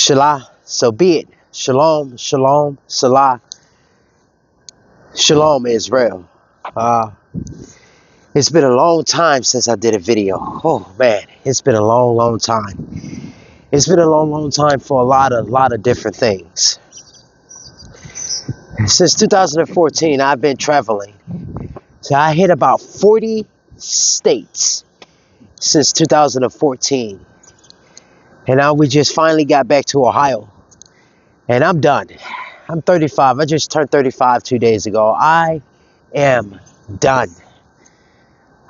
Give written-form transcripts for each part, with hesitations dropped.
Shalah, so be it. Shalom, shalom, salah, shalom, Israel. Uh, it's been a long time since I did a video. Oh man, it's been a long time. It's been a long time for a lot of different things. Since 2014, I've been traveling. So I hit about 40 states since 2014. And now we just finally got back to Ohio. And I'm done. I'm 35. I just turned 35 2 days ago. I am done.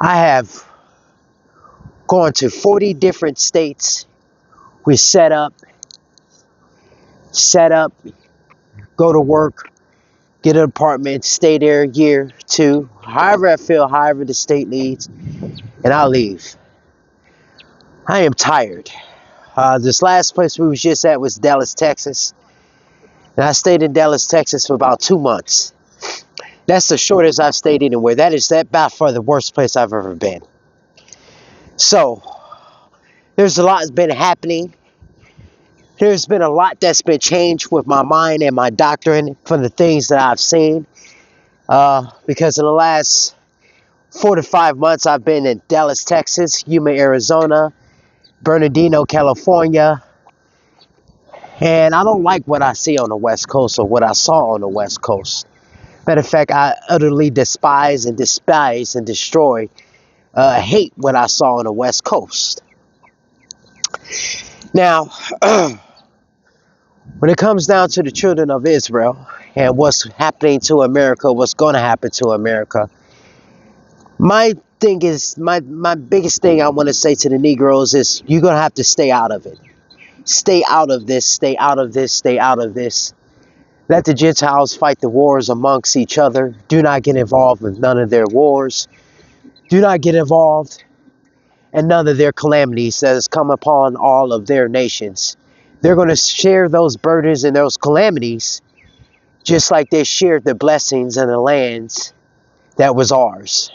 I have gone to 40 different states. We set up, go to work, get an apartment, stay there a year, two, however I feel, however the state leads, and I'll leave. I am tired. This last place we was just at was Dallas, Texas. And I stayed in Dallas, Texas for about 2 months. That's the shortest I've stayed anywhere. That by far the worst place I've ever been. So, there's a lot that's been happening. There's been a lot that's been changed with my mind and my doctrine from the things that I've seen. Because in the last 4 to 5 months, I've been in Dallas, Texas, Yuma, Arizona, Bernardino, California. And I don't like what I see on the West Coast or what I saw on the West Coast. Matter of fact, I utterly despise and destroy, hate what I saw on the West Coast. Now, when it comes down to the children of Israel and what's happening to America, what's going to happen to America, my thing is, my biggest thing I want to say to the Negroes is you're going to have to stay out of it. Stay out of this, stay out of this, stay out of this. Let the Gentiles fight the wars amongst each other. Do not get involved with none of their wars. Do not get involved in none of their calamities that has come upon all of their nations. They're going to share those burdens and those calamities just like they shared the blessings and the lands that was ours.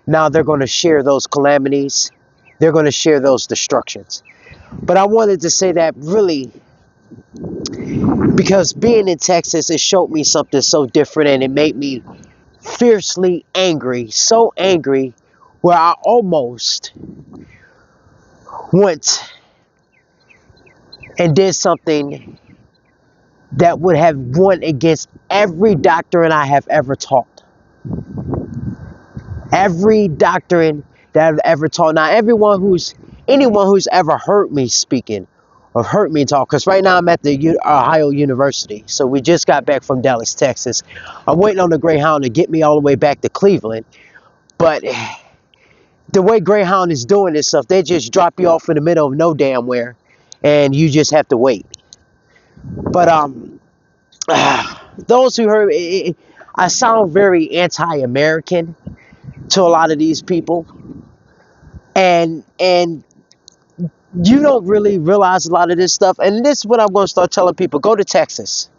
Now they're going to share those calamities. They're going to share those destructions. But I wanted to say that really because being in Texas, it showed me something so different and it made me fiercely angry. So angry where I almost went and did something that would have went against every doctrine I have ever taught. Every doctrine that I've ever taught. Now, anyone who's ever heard me speaking or heard me talk, because right now I'm at the Ohio University. So we just got back from Dallas, Texas. I'm waiting on the Greyhound to get me all the way back to Cleveland. But the way Greyhound is doing this stuff, they just drop you off in the middle of no damn where, and you just have to wait. But those who heard it, I sound very anti-American to a lot of these people, and you don't really realize a lot of this stuff. And this is what I'm going to start telling people. Go to Texas.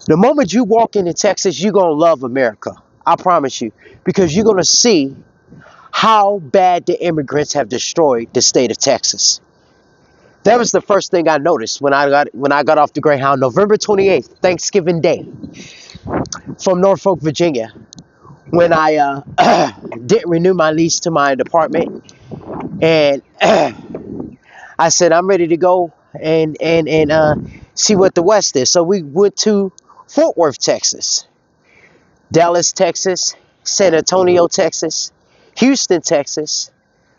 The moment you walk into Texas, you're going to love America. I promise you. Because you're going to see how bad the immigrants have destroyed the state of Texas. That was the first thing I noticed when I got off the Greyhound, November 28th, Thanksgiving Day, from Norfolk, Virginia, when I didn't renew my lease to my apartment. And I said, I'm ready to go and see what the West is. So we went to Fort Worth, Texas, Dallas, Texas, San Antonio, Texas, Houston, Texas,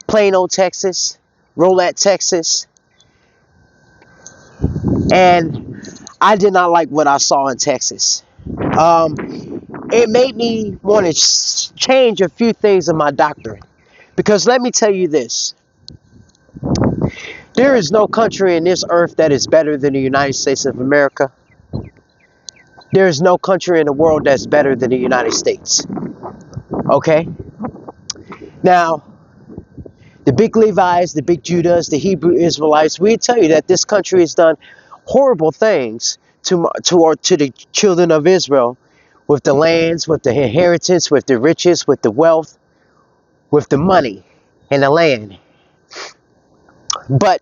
Plano, Texas, Rolette, Texas. And I did not like what I saw in Texas. It made me want to change a few things in my doctrine. Because let me tell you this. There is no country in this earth that is better than the United States of America. There is no country in the world that's better than the United States. Okay? Now, the big Levites, the big Judahs, the Hebrew Israelites, we tell you that this country has done horrible things to the children of Israel with the lands, with the inheritance, with the riches, with the wealth, with the money and the land. But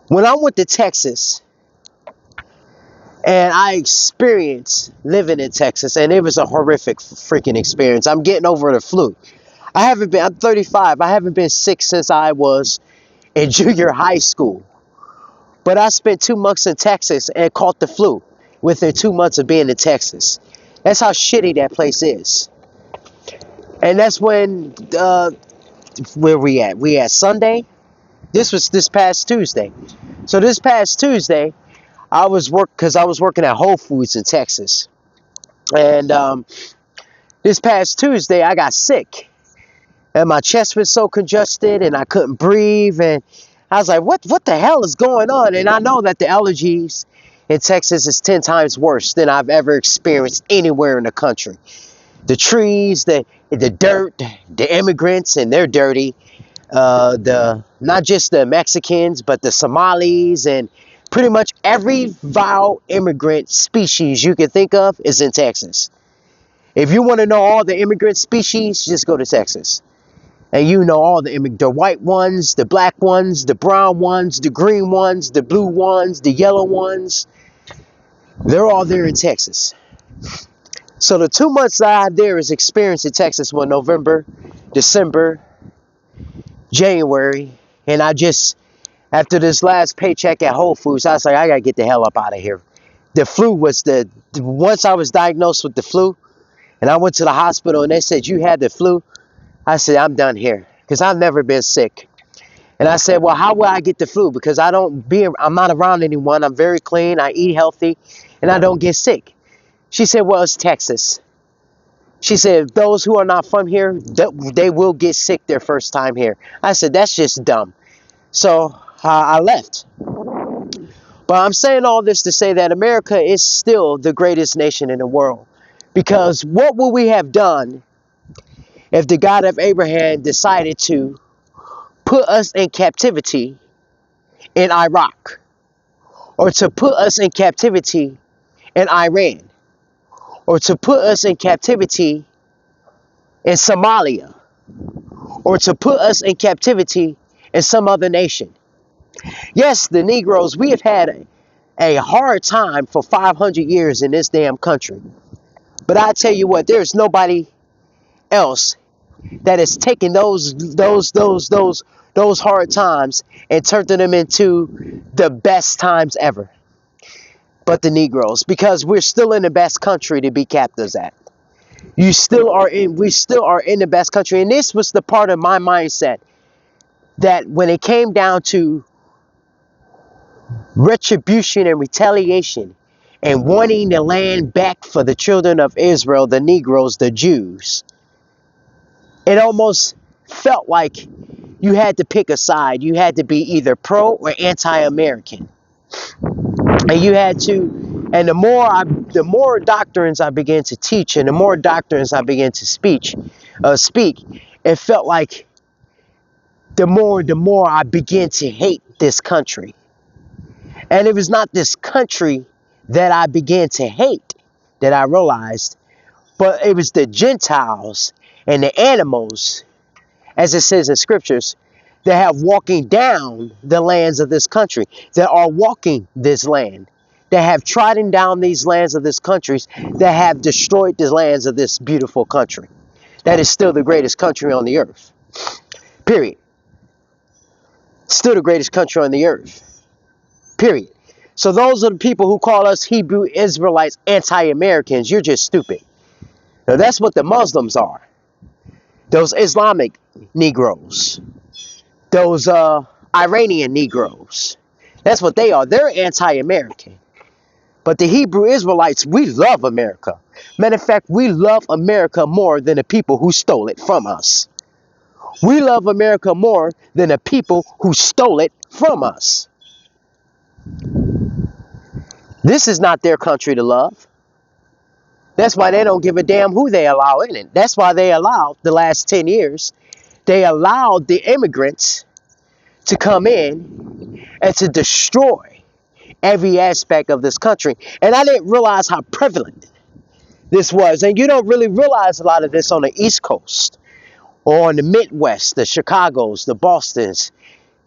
When I went to Texas and I experienced living in Texas, and it was a horrific freaking experience. I'm getting over the flu. I'm 35. I haven't been sick since I was in junior high school. But I spent 2 months in Texas and caught the flu within 2 months of being in Texas. That's how shitty that place is. And that's when, where we at? We at Sunday? This was this past Tuesday. So this past Tuesday, because I was working at Whole Foods in Texas. And this past Tuesday, I got sick. And my chest was so congested and I couldn't breathe. And I was like, what the hell is going on? And I know that the allergies in Texas is 10 times worse than I've ever experienced anywhere in the country. The trees, the dirt, the immigrants, and they're dirty. The not just the Mexicans, but the Somalis and pretty much every vile immigrant species you can think of is in Texas. If you want to know all the immigrant species, just go to Texas. And you know all the white ones, the black ones, the brown ones, the green ones, the blue ones, the yellow ones. They're all there in Texas. So the 2 months that I had there is experience in Texas were November, December, January. And after this last paycheck at Whole Foods, I was like, I got to get the hell up out of here. The flu was once I was diagnosed with the flu and I went to the hospital and they said, you had the flu. I said, I'm done here because I've never been sick. And I said, well, how will I get the flu? Because I'm not around anyone. I'm very clean. I eat healthy and I don't get sick. She said, well, it's Texas. She said, those who are not from here, they will get sick their first time here. I said, that's just dumb. So I left. But I'm saying all this to say that America is still the greatest nation in the world. Because what would we have done if the God of Abraham decided to put us in captivity in Iraq, or to put us in captivity in Iran, or to put us in captivity in Somalia, or to put us in captivity in some other nation? Yes, the Negroes, we have had a hard time for 500 years in this damn country. But I tell you what, there's nobody else that has taken those hard times and turned them into the best times ever. But the Negroes, because we're still in the best country to be captives at. We still are in the best country. And this was the part of my mindset that when it came down to retribution and retaliation and wanting the land back for the children of Israel, the Negroes, the Jews, it almost felt like you had to pick a side. You had to be either pro or anti-American. And you had to, and the more doctrines I began to teach and the more doctrines I began to speak, it felt like the more I began to hate this country. And it was not this country that I began to hate that I realized, but it was the Gentiles and the animals, as it says in scriptures, that have walking down the lands of this country, that are walking this land, that have trodden down these lands of this country, that have destroyed the lands of this beautiful country. That is still the greatest country on the earth. Period. Still the greatest country on the earth. Period. So those are the people who call us Hebrew Israelites anti-Americans. You're just stupid. Now that's what the Muslims are. Those Islamic Negroes. Those Iranian Negroes. That's what they are. They're anti-American. But the Hebrew Israelites, we love America. Matter of fact, we love America more than the people who stole it from us. We love America more than the people who stole it from us. This is not their country to love. That's why they don't give a damn who they allow in it. That's why they allowed, the last 10 years, they allowed the immigrants to come in and to destroy every aspect of this country. And I didn't realize how prevalent this was. And you don't really realize a lot of this on the East Coast or on the Midwest, the Chicagos, the Bostons.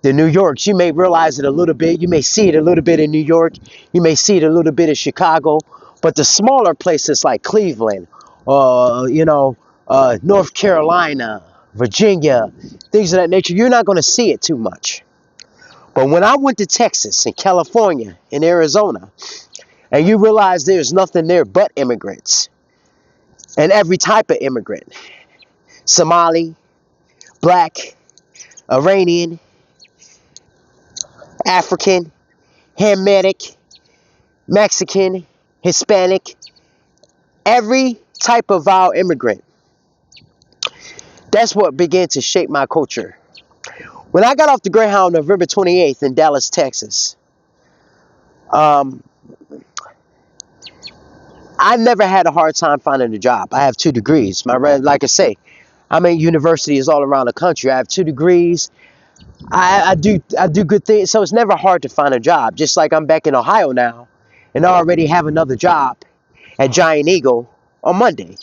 The New Yorks, you may realize it a little bit. You may see it a little bit in New York. You may see it a little bit in Chicago. But the smaller places like Cleveland, North Carolina, Virginia, things of that nature, you're not going to see it too much. But when I went to Texas and California and Arizona, and you realize there's nothing there but immigrants, and every type of immigrant, Somali, black, Iranian, African, Hamitic, Mexican, Hispanic, every type of vile immigrant. That's what began to shape my culture. When I got off the Greyhound November 28th in Dallas, Texas, I never had a hard time finding a job. I have 2 degrees. Like I say, I'm in universities all around the country. I have 2 degrees. I do good things, so it's never hard to find a job. Just like I'm back in Ohio now, and I already have another job at Giant Eagle on Monday.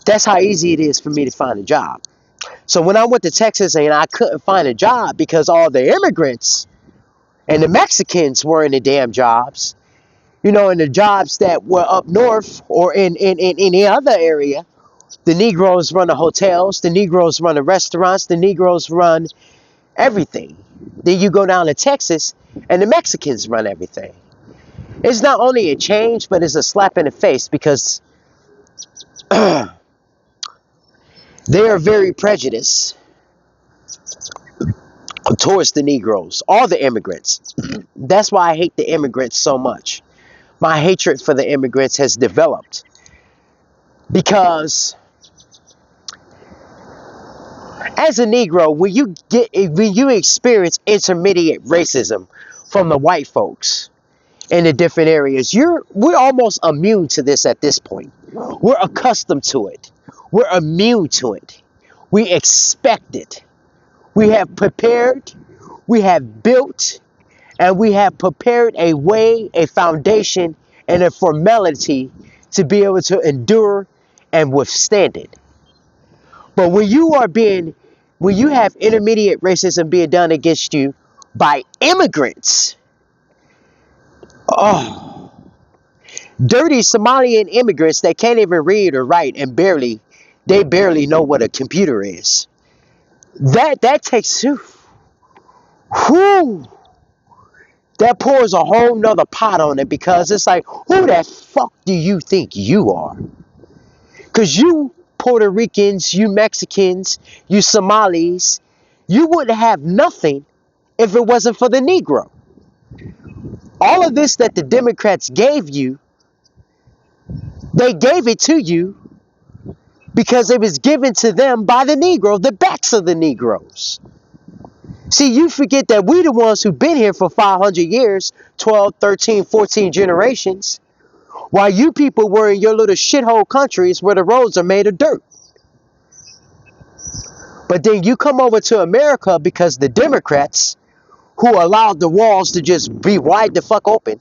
That's how easy it is for me to find a job. So when I went to Texas and I couldn't find a job because all the immigrants and the Mexicans were in the damn jobs, in the jobs that were up north or in any other area, the Negroes run the hotels, the Negroes run the restaurants, the Negroes run everything. Then you go down to Texas and the Mexicans run everything. It's not only a change, but it's a slap in the face because they are very prejudiced towards the Negroes, all the immigrants. That's why I hate the immigrants so much. My hatred for the immigrants has developed because as a Negro, when you experience intermediate racism from the white folks in the different areas, we're almost immune to this at this point. We're accustomed to it. We're immune to it. We expect it. We have prepared, we have built, and we have prepared a way, a foundation, and a formality to be able to endure and withstand it. But when you have intermediate racism being done against you by immigrants, oh, dirty Somalian immigrants that can't even read or write and they barely know what a computer is. That takes, whew, that pours a whole nother pot on it because it's like, who the fuck do you think you are? Because you Puerto Ricans, you Mexicans, you Somalis, you wouldn't have nothing if it wasn't for the Negro. All of this that the Democrats gave you, they gave it to you because it was given to them by the Negro, the backs of the Negroes. See, you forget that we the ones who've been here for 500 years, 12, 13, 14 generations, while you people were in your little shithole countries where the roads are made of dirt. But then you come over to America because the Democrats, who allowed the walls to just be wide the fuck open,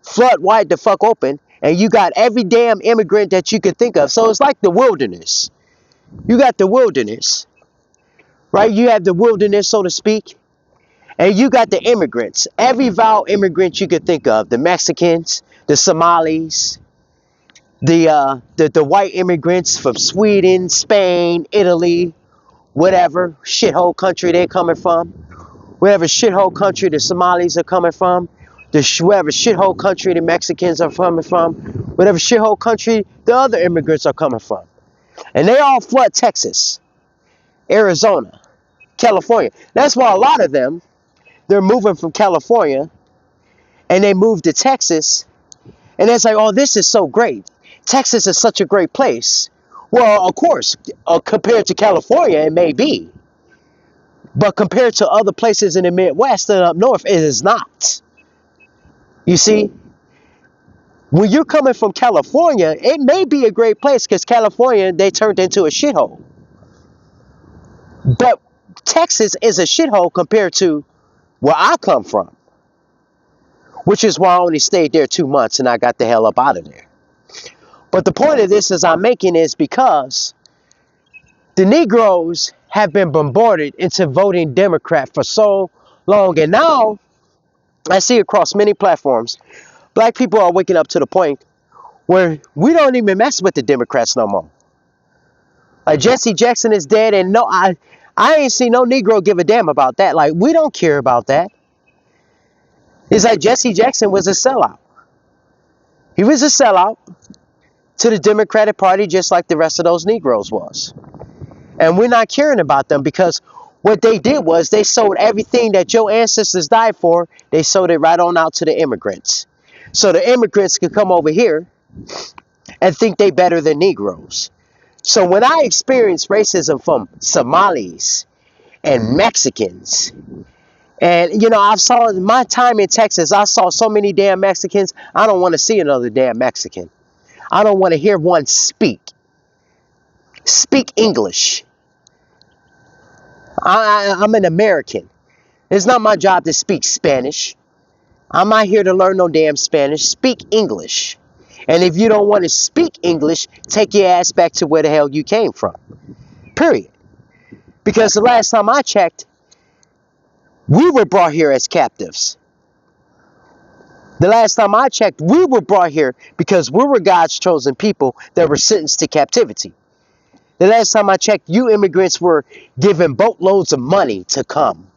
flood wide the fuck open, and you got every damn immigrant that you could think of. So it's like the wilderness. You got the wilderness, right? You have the wilderness, so to speak, and you got the immigrants. Every vile immigrant you could think of. The Mexicans, the Somalis, the white immigrants from Sweden, Spain, Italy, whatever shithole country they're coming from, whatever shithole country the Somalis are coming from, whatever shithole country the Mexicans are coming from, whatever shithole country the other immigrants are coming from. And they all flood Texas, Arizona, California. That's why a lot of them, they're moving from California and they move to Texas. And it's like, oh, this is so great. Texas is such a great place. Well, of course, compared to California, it may be. But compared to other places in the Midwest and up north, it is not. You see, when you're coming from California, it may be a great place because California, they turned into a shithole. But Texas is a shithole compared to where I come from, which is why I only stayed there 2 months and I got the hell up out of there. But the point of this is I'm making is because the Negroes have been bombarded into voting Democrat for so long. And now I see across many platforms, black people are waking up to the point where we don't even mess with the Democrats no more. Like Jesse Jackson is dead, and no, I ain't seen no Negro give a damn about that. Like, we don't care about that. It's like Jesse Jackson was a sellout. He was a sellout to the Democratic Party just like the rest of those Negroes was. And we're not caring about them because what they did was they sold everything that your ancestors died for, they sold it right on out to the immigrants. So the immigrants could come over here and think they better than Negroes. So when I experienced racism from Somalis and Mexicans, and you know, I saw in my time in Texas, I saw so many damn Mexicans, I don't want to see another damn Mexican. I don't want to hear one speak. Speak English. I'm an American. It's not my job to speak Spanish. I'm not here to learn no damn Spanish. Speak English. And if you don't want to speak English, take your ass back to where the hell you came from. Period. Because the last time I checked, we were brought here as captives. The last time I checked, we were brought here because we were God's chosen people that were sentenced to captivity. The last time I checked, you immigrants were given boatloads of money to come.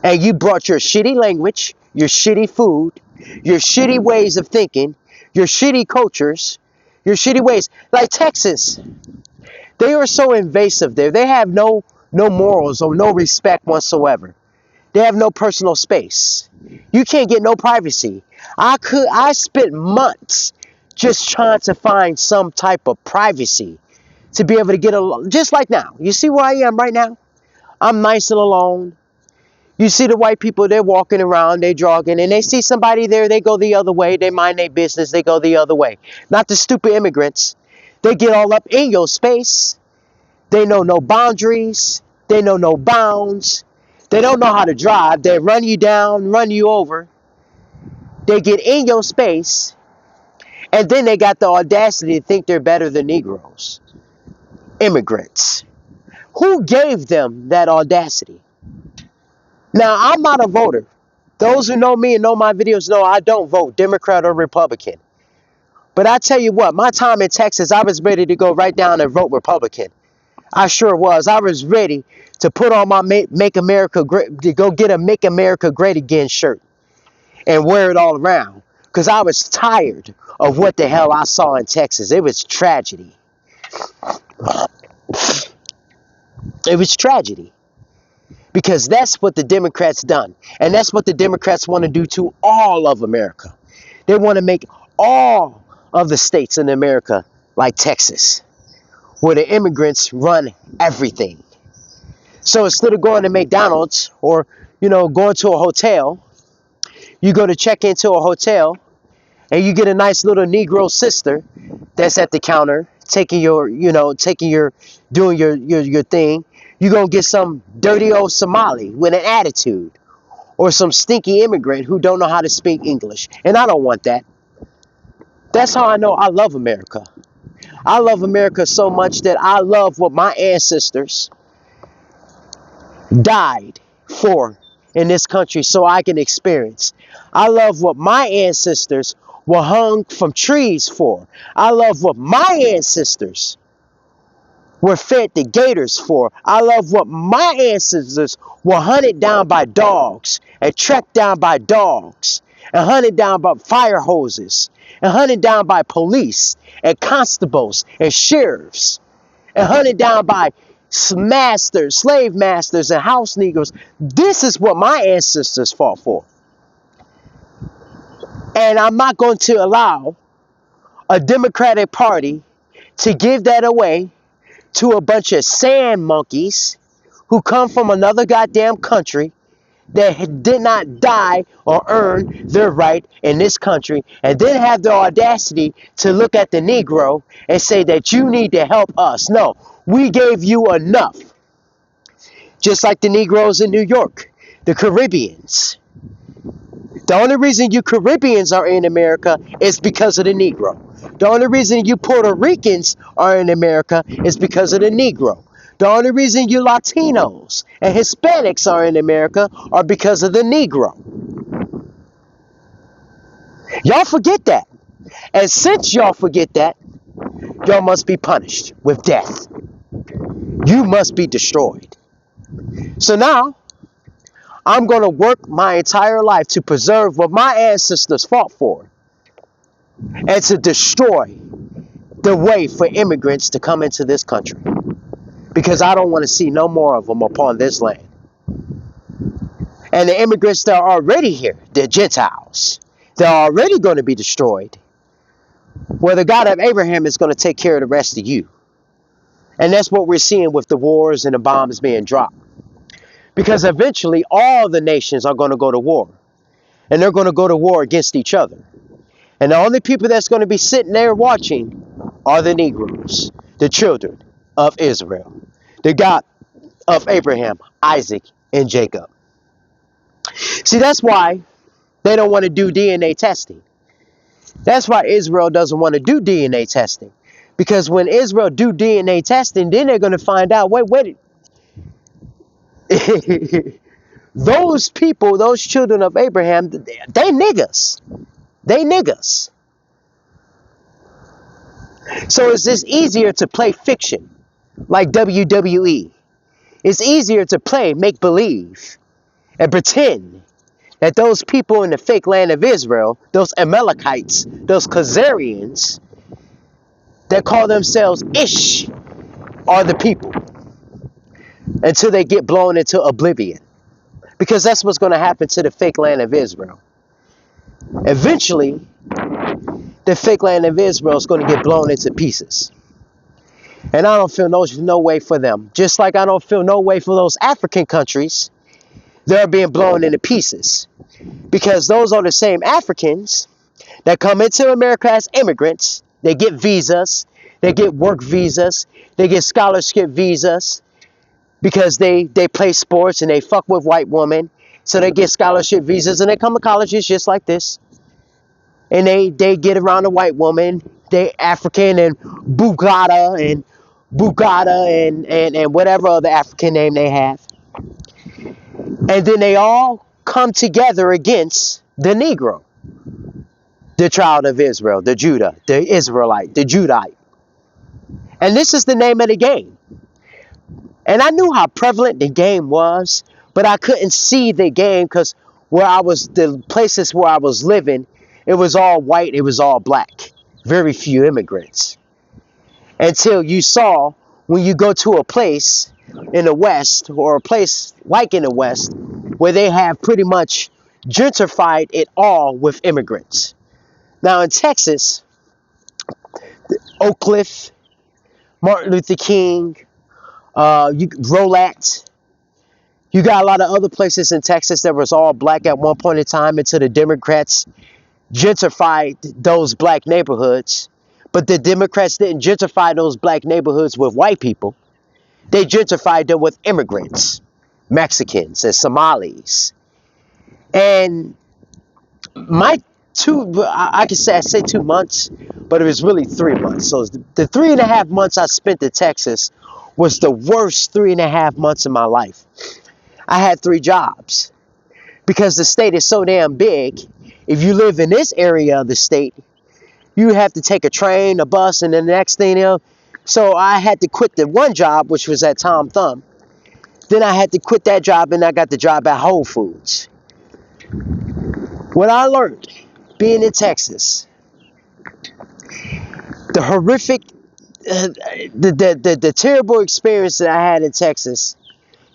And you brought your shitty language, your shitty food, your shitty ways of thinking, your shitty cultures, your shitty ways. Like Texas, they are so invasive there. They have no morals or no respect whatsoever. They have no personal space. You can't get no privacy. I spent months just trying to find some type of privacy to be able to get along. Just like now. You see where I am right now? I'm nice and alone. You see the white people, they're walking around, they're jogging, and they see somebody there, they go the other way, they mind their business, they go the other way. Not the stupid immigrants. They get all up in your space. They know no boundaries. They know no bounds. They don't know how to drive. They run you down, run you over. They get in your space, and then they got the audacity to think they're better than Negroes. Immigrants. Who gave them that audacity? Now, I'm not a voter. Those who know me and know my videos know I don't vote Democrat or Republican. But I tell you what, my time in Texas, I was ready to go right down and vote Republican. I sure was. I was ready to put on my Make America Great, to go get a Make America Great Again shirt and wear it all around. Because I was tired of what the hell I saw in Texas. It was tragedy. It was tragedy. Because that's what the Democrats done. And that's what the Democrats want to do to all of America. They want to make all of the states in America like Texas, where the immigrants run everything. So instead of going to McDonald's or, going to a hotel, you go to check into a hotel and you get a nice little Negro sister that's at the counter taking doing your thing. You're going to get some dirty old Somali with an attitude or some stinky immigrant who don't know how to speak English. And I don't want that. That's how I know I love America. I love America so much that I love what my ancestors died for in this country so I can experience. I love what my ancestors were hung from trees for. I love what my ancestors were fed the gators for. I love what my ancestors were hunted down by dogs and tracked down by dogs and hunted down by fire hoses and hunted down by police and constables and sheriffs and hunted down by masters, slave masters and house negroes. This is what my ancestors fought for. And I'm not going to allow a Democratic Party to give that away to a bunch of sand monkeys who come from another goddamn country that did not die or earn their right in this country, and then have the audacity to look at the Negro and say that you need to help us. No, we gave you enough. Just like the Negroes in New York, the Caribbeans. The only reason you Caribbeans are in America is because of the Negro. The only reason you Puerto Ricans are in America is because of the Negro. The only reason you Latinos and Hispanics are in America are because of the Negro. Y'all forget that. And since y'all forget that, y'all must be punished with death. You must be destroyed. So now, I'm going to work my entire life to preserve what my ancestors fought for and to destroy the way for immigrants to come into this country. Because I don't want to see no more of them upon this land. And the immigrants that are already here, the Gentiles, they're already going to be destroyed. Well, the God of Abraham is going to take care of the rest of you. And that's what we're seeing with the wars and the bombs being dropped. Because eventually all the nations are going to go to war. And they're going to go to war against each other. And the only people that's going to be sitting there watching are the Negroes, the children of Israel, the God of Abraham, Isaac, and Jacob. See, that's why they don't want to do DNA testing. That's why Israel doesn't want to do DNA testing. Because when Israel do DNA testing, then they're going to find out, wait. Those people, those children of Abraham, they niggas. They niggas. So it's just easier to play fiction, like WWE. It's easier to play make believe and pretend that those people in the fake land of Israel, those Amalekites, those Khazarians that call themselves Ish, are the people until they get blown into oblivion. Because that's what's going to happen to the fake land of Israel. Eventually, the fake land of Israel is going to get blown into pieces. And I don't feel no way for them. Just like I don't feel no way for those African countries. They're being blown into pieces. Because those are the same Africans that come into America as immigrants. They get visas. They get work visas. They get scholarship visas. Because they play sports and they fuck with white women. So they get scholarship visas and they come to colleges just like this. And they get around a white woman. They African and Bugatti and whatever other African name they have. And then they all come together against the Negro. The child of Israel, the Judah, the Israelite, the Judite. And this is the name of the game. And I knew how prevalent the game was, but I couldn't see the game because the places where I was living, it was all white, it was all black. Very few immigrants. Until you saw when you go to a place in the West or a place like in the West where they have pretty much gentrified it all with immigrants. Now in Texas, Oak Cliff, Martin Luther King, Rolat. You got a lot of other places in Texas that was all black at one point in time until the Democrats gentrified those black neighborhoods. But the Democrats didn't gentrify those black neighborhoods with white people. They gentrified them with immigrants, Mexicans and Somalis. And I say 2 months, but it was really 3 months. So the 3.5 months I spent in Texas was the worst 3.5 months of my life. I had 3 jobs because the state is so damn big. If you live in this area of the state, you have to take a train, a bus, and then the next thing you know. So I had to quit the one job, which was at Tom Thumb. Then I had to quit that job, and I got the job at Whole Foods. What I learned being in Texas, the horrific, the terrible experience that I had in Texas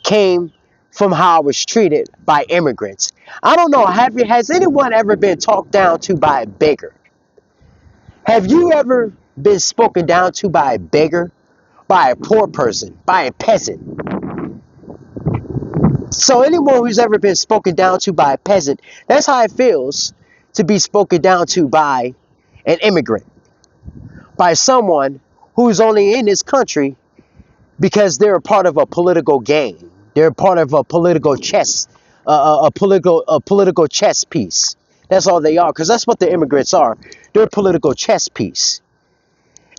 came from how I was treated by immigrants. I don't know, has anyone ever been talked down to by a beggar? Have you ever been spoken down to by a beggar? By a poor person? By a peasant? So anyone who's ever been spoken down to by a peasant, that's how it feels to be spoken down to by an immigrant. By someone who's only in this country because they're a part of a political game. They're part of a political chess, a political chess piece. That's all they are, because that's what the immigrants are. They're a political chess piece.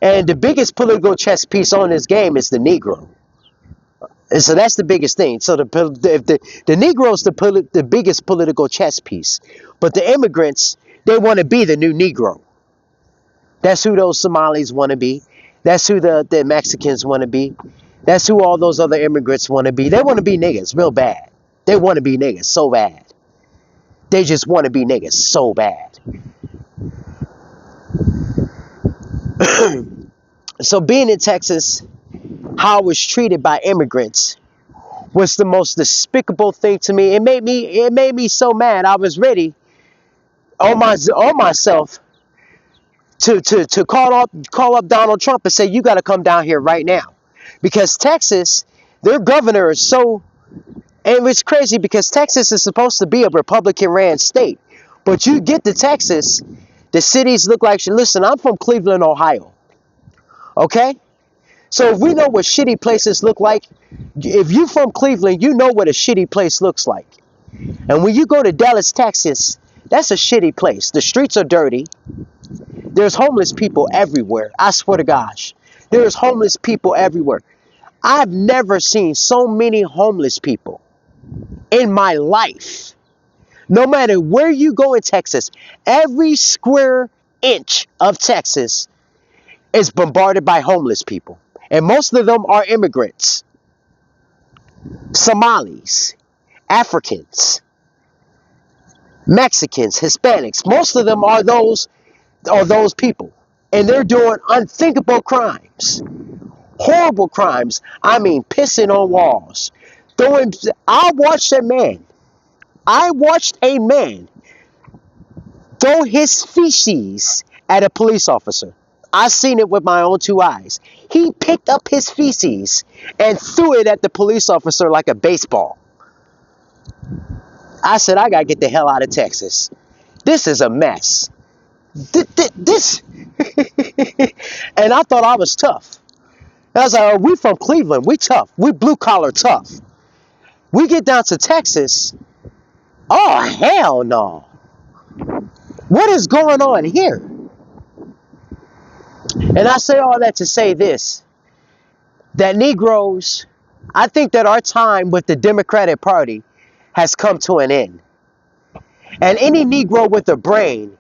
And the biggest political chess piece on this game is the Negro. And so that's the biggest thing. So the Negro's the biggest political chess piece, but the immigrants, they want to be the new Negro. That's who those Somalis want to be. That's who the Mexicans want to be. That's who all those other immigrants want to be. They want to be niggas real bad. They want to be niggas so bad. They just want to be niggas so bad. So being in Texas, how I was treated by immigrants was the most despicable thing to me. It made me so mad. I was ready on myself to call up Donald Trump and say, you got to come down here right now, because Texas, their governor is so, and it's crazy because Texas is supposed to be a Republican ran state, but you get to Texas, the cities look like shit. Listen, I'm from Cleveland, Ohio. Okay, so if we know what shitty places look like, if you from Cleveland, you know what a shitty place looks like. And when you go to Dallas, Texas, that's a shitty place. The streets are dirty. There's homeless people everywhere. I swear to gosh. There's homeless people everywhere. I've never seen so many homeless people in my life. No matter where you go in Texas, every square inch of Texas is bombarded by homeless people. And most of them are immigrants. Somalis, Africans, Mexicans, Hispanics. Most of them are those people. And they're doing unthinkable crimes. Horrible crimes. I mean, pissing on walls. I watched a man throw his feces at a police officer. I seen it with my own two eyes. He picked up his feces and threw it at the police officer like a baseball. I said, I gotta get the hell out of Texas. This is a mess. This. And I thought I was tough. I was like, oh, we from Cleveland. We tough. We blue collar tough. We get down to Texas. Oh, hell no. What is going on here? And I say all that to say this, that Negroes, I think that our time with the Democratic Party has come to an end. And any Negro with a brain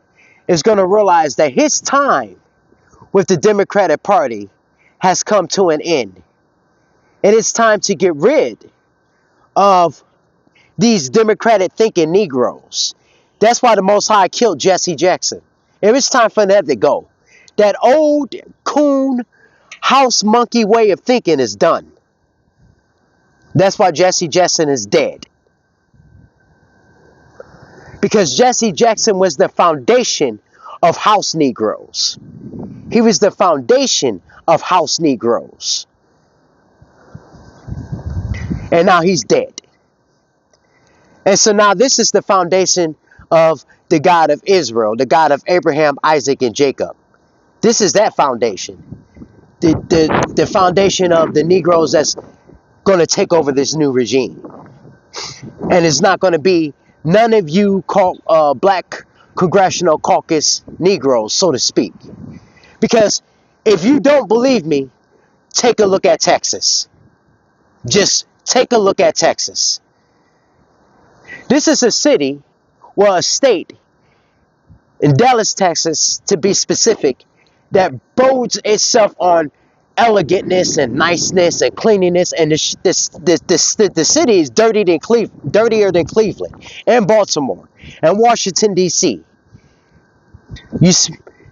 is going to realize that his time with the Democratic Party has come to an end. And it's time to get rid of these Democratic thinking Negroes. That's why the Most High killed Jesse Jackson. It was time for them to go. That old coon house monkey way of thinking is done. That's why Jesse Jackson is dead. Because Jesse Jackson was the foundation of house Negroes. He was the foundation of house Negroes. And now he's dead. And so now this is the foundation of the God of Israel, the God of Abraham, Isaac, and Jacob. This is that foundation. The foundation of the Negroes that's going to take over this new regime. And it's not going to be none of you black Congressional Caucus Negroes, so to speak. Because if you don't believe me, take a look at Texas. Just take a look at Texas. This is a city, well, a state in Dallas, Texas, to be specific, that bodes itself on elegantness and niceness and cleanliness, and the city is dirtier than Cleveland and Baltimore and Washington, D.C.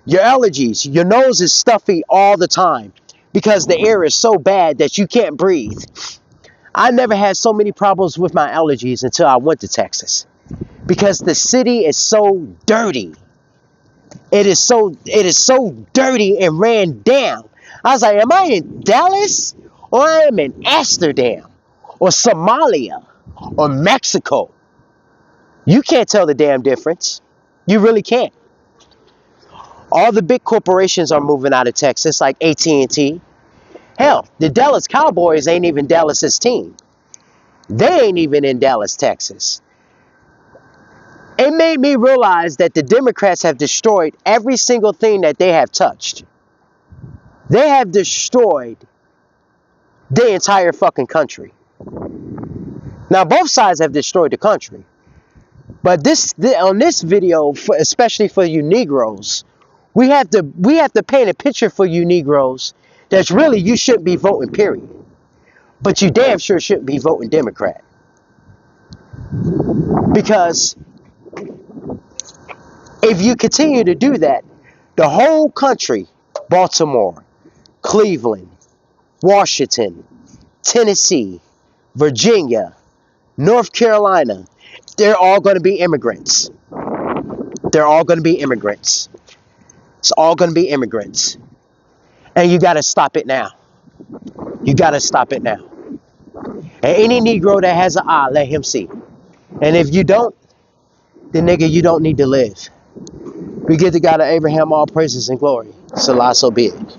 Your allergies, your nose is stuffy all the time because the air is so bad that you can't breathe. I never had so many problems with my allergies until I went to Texas, because the city is so dirty. It is so dirty and ran down. I was like, am I in Dallas or I am in Amsterdam or Somalia or Mexico? You can't tell the damn difference. You really can't. All the big corporations are moving out of Texas, like AT&T. Hell, the Dallas Cowboys ain't even Dallas's team. They ain't even in Dallas, Texas. It made me realize that the Democrats have destroyed every single thing that they have touched. They have destroyed the entire fucking country. Now, both sides have destroyed the country. But on this video, especially for you Negroes, we have to paint a picture for you Negroes that's really you shouldn't be voting, period. But you damn sure shouldn't be voting Democrat. Because if you continue to do that, the whole country, Baltimore, Cleveland, Washington, Tennessee, Virginia, North Carolina, they're all going to be immigrants. They're all going to be immigrants. It's all going to be immigrants. And you got to stop it now. You got to stop it now. And any Negro that has an eye, let him see. And if you don't, then nigga, you don't need to live. We give the God of Abraham all praises and glory. Salah so be it.